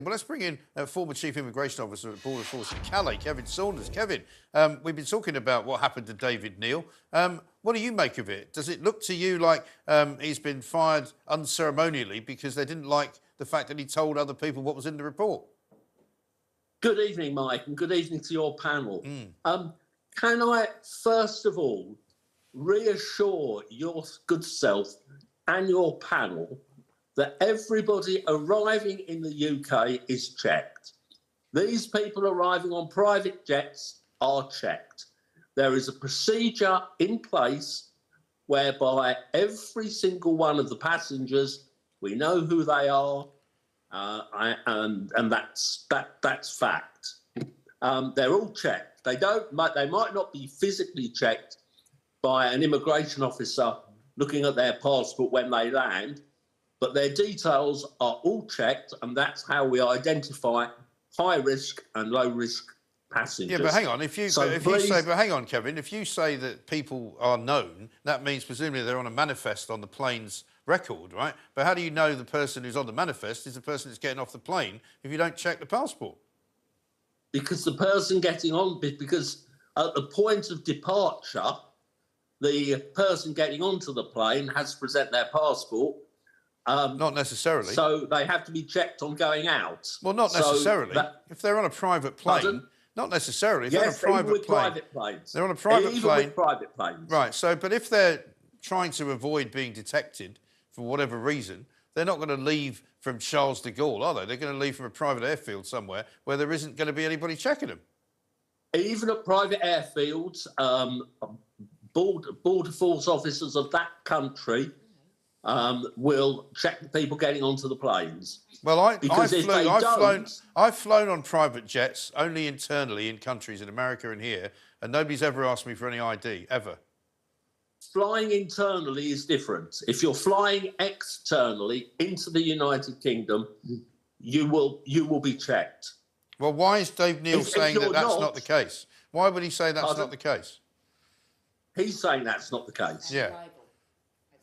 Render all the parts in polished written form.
Well, let's bring in former Chief Immigration Officer at Border Force in Calais, Kevin Saunders. Kevin, we've been talking about what happened to David Neal. What do you make of it? Does it look to you like he's been fired unceremonially because they didn't like the fact that he told other people what was in the report? Good evening, Mike, and good evening to your panel. Can I, first of all, reassure your good self and your panel that everybody arriving in the UK is checked. These people arriving on private jets are checked. There is a procedure in place whereby every single one of the passengers, we know who they are, and that's fact. They're all checked. They might not be physically checked by an immigration officer looking at their passport when they land, but their details are all checked, and that's how we identify high risk and low risk passengers. Yeah, but hang on. But hang on, Kevin. If you say that people are known, that means presumably they're on a manifest on the plane's record, right? But how do you know the person who's on the manifest is the person that's getting off the plane if you don't check the passport? Because the person getting on, because at the point of departure, the person getting onto the plane has to present their passport. Not necessarily. So they have to be checked on going out. Well, not necessarily. If they're on a private plane, pardon? Not necessarily. If yes, they're on a even with private planes. They're on a private even plane. With private planes. Right. So, but if they're trying to avoid being detected for whatever reason, they're not going to leave from Charles de Gaulle, are they? They're going to leave from a private airfield somewhere where there isn't going to be anybody checking them. Even at private airfields, border force officers of that country will check the people getting onto the planes. Well, I've flown on private jets only internally in countries in America and here, and nobody's ever asked me for any ID, ever. Flying internally is different. If you're flying externally into the United Kingdom, you will be checked. Well, why is Dave Neal saying that that's not the case? Why would he say that's not the case? He's saying that's not the case. Yeah.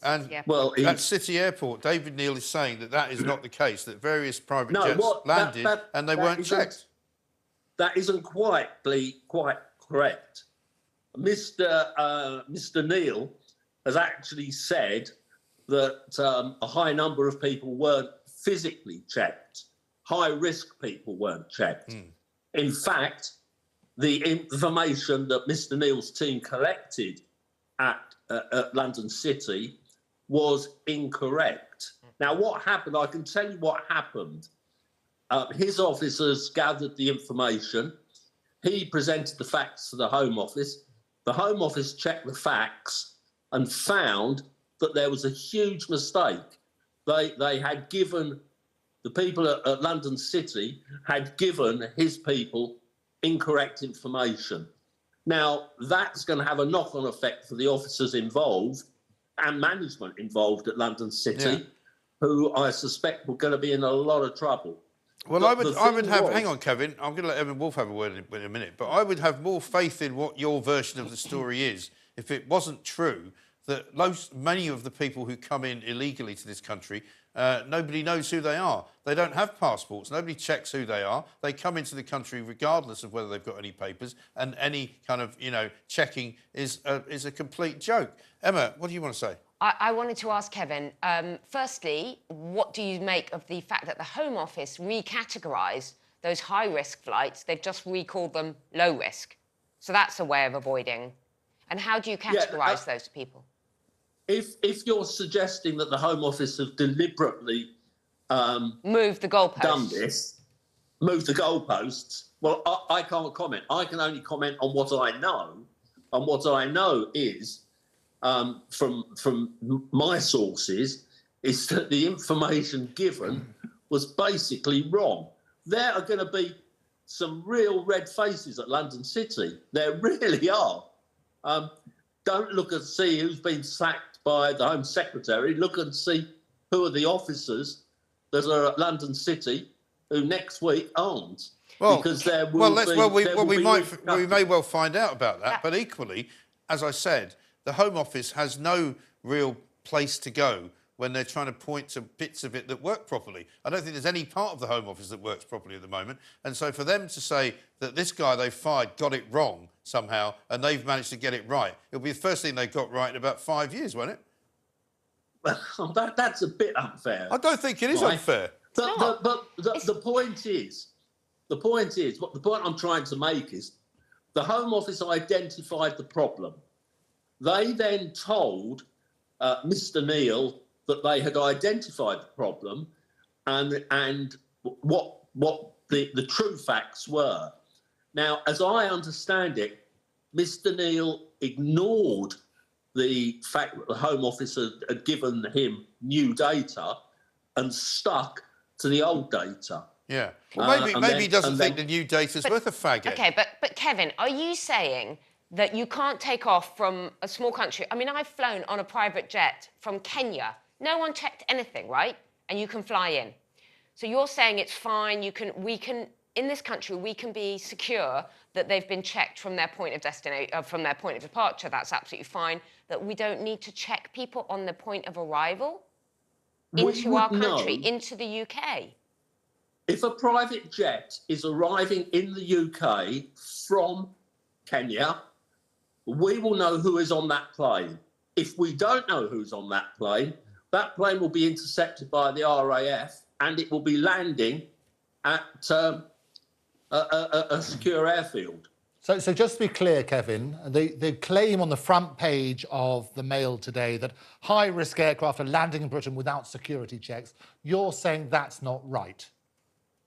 And well, at City Airport, David Neal is saying that that is not the case, that various private jets landed and they weren't checked. That isn't quite correct. Mr. Neal has actually said that a high number of people weren't physically checked. High-risk people weren't checked. In fact, the information that Mr. Neal's team collected at London City was incorrect. Now, what happened? I can tell you what happened. His officers gathered the information. He presented the facts to the Home Office. The Home Office checked the facts and found that there was a huge mistake. They had given, the people at London City had given his people incorrect information. Now, that's going to have a knock-on effect for the officers involved and management involved at London City, who I suspect were going to be in a lot of trouble. Well, I would have, hang on, Kevin, I'm going to let Evan Wolf have a word in a minute, but I would have more faith in what your version of the story is if it wasn't true that many of the people who come in illegally to this country, nobody knows who they are. They don't have passports. Nobody checks who they are. They come into the country regardless of whether they've got any papers, and any kind of, checking is a complete joke. Emma, what do you want to say? I wanted to ask Kevin, firstly, what do you make of the fact that the Home Office recategorised those high-risk flights? They've just recalled them low-risk. So that's a way of avoiding. And how do you categorise those people? If you're suggesting that the Home Office have deliberately moved the goalposts, moved the goalposts, well, I can't comment. I can only comment on what I know, and what I know is, from my sources, is that the information given was basically wrong. There are going to be some real red faces at London City. There really are. Don't look and see who's been sacked by the Home Secretary. Look and see who are the officers that are at London City who next week aren't. Well, because there will we may well find out about that. But equally, as I said, the Home Office has no real place to go when they're trying to point to bits of it that work properly. I don't think there's any part of the Home Office that works properly at the moment. And so for them to say that this guy they fired got it wrong somehow and they've managed to get it right, it'll be the first thing they got right in about 5 years, won't it? Well, that's a bit unfair. I don't think it is unfair. But the point is, the point I'm trying to make is, the Home Office identified the problem. They then told Mr. Neal that they had identified the problem and what the true facts were. Now, as I understand it, Mr. Neal ignored the fact that the Home Office had given him new data and stuck to the old data. Yeah. Well, maybe he doesn't think the new data's worth a fag. Okay, but Kevin, are you saying that you can't take off from a small country? I mean, I've flown on a private jet from Kenya. No one checked anything, right? And you can fly in. So you're saying it's fine. In this country, we can be secure that they've been checked from their point of destination, from their point of departure. That's absolutely fine. That we don't need to check people on the point of arrival into our country, into the UK. If a private jet is arriving in the UK from Kenya, we will know who is on that plane. If we don't know who's on that plane will be intercepted by the RAF and it will be landing at a secure airfield. So just to be clear, Kevin, the claim on the front page of the Mail today that high-risk aircraft are landing in Britain without security checks, you're saying that's not right?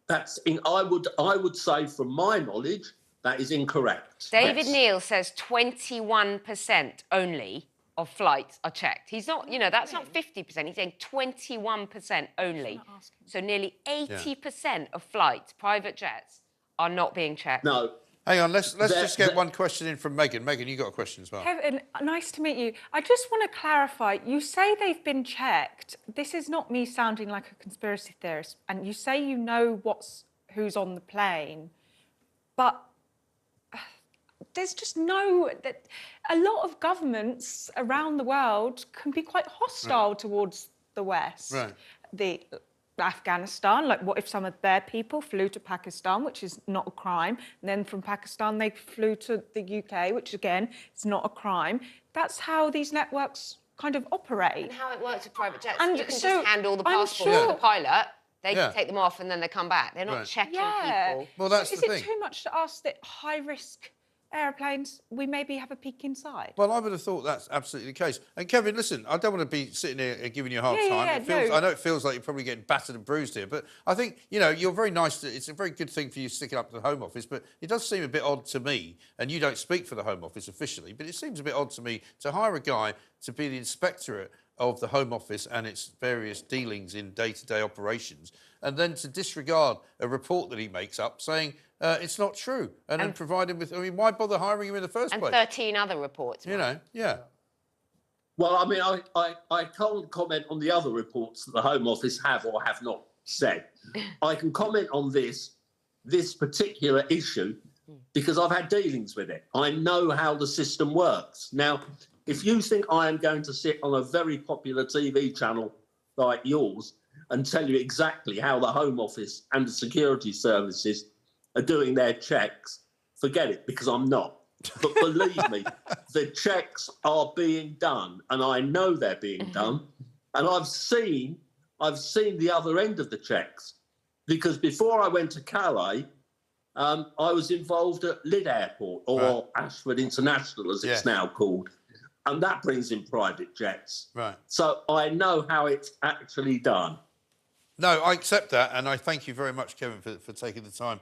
I would say, from my knowledge, that is incorrect. David Neal says 21% only of flights are checked. He's not, that's not 50%. He's saying 21% only. So nearly 80% of flights, private jets, are not being checked. No. Hang on, let's just get one question in from Megan. Megan, you got a question as well. Kevin, nice to meet you. I just want to clarify, you say they've been checked. This is not me sounding like a conspiracy theorist, and you say you know who's on the plane, but there's just a lot of governments around the world can be quite hostile towards the West. Right. Afghanistan, like what if some of their people flew to Pakistan, which is not a crime, and then from Pakistan they flew to the UK, which again is not a crime. That's how these networks kind of operate. And how it works with private jets. And you can so just hand all the passports to the pilot, they can take them off and then they come back. They're not checking people. Well, that's the thing. Is it too much to ask that high-risk aeroplanes, we maybe have a peek inside? Well, I would have thought that's absolutely the case. And Kevin, listen, I don't want to be sitting here giving you a hard time. I know it feels like you're probably getting battered and bruised here, but I think, you're very nice. It's a very good thing for you sticking up to the Home Office, but it does seem a bit odd to me, and you don't speak for the Home Office officially, but it seems a bit odd to me to hire a guy to be the inspectorate of the Home Office and its various dealings in day-to-day operations, and then to disregard a report that he makes up saying it's not true, and then provide him with... I mean, why bother hiring him in the first place? And 13 other reports. Yeah. Well, I mean, I can't comment on the other reports that the Home Office have or have not said. I can comment on this particular issue because I've had dealings with it. I know how the system works. Now, if you think I am going to sit on a very popular TV channel like yours and tell you exactly how the Home Office and the security services are doing their checks, forget it, because I'm not. But believe me, the checks are being done, and I know they're being done. And I've seen the other end of the checks, because before I went to Calais, I was involved at Lyd Airport, or Ashford International, as it's now called. And that brings in private jets. Right. So I know how it's actually done. No, I accept that, and I thank you very much, Kevin, for taking the time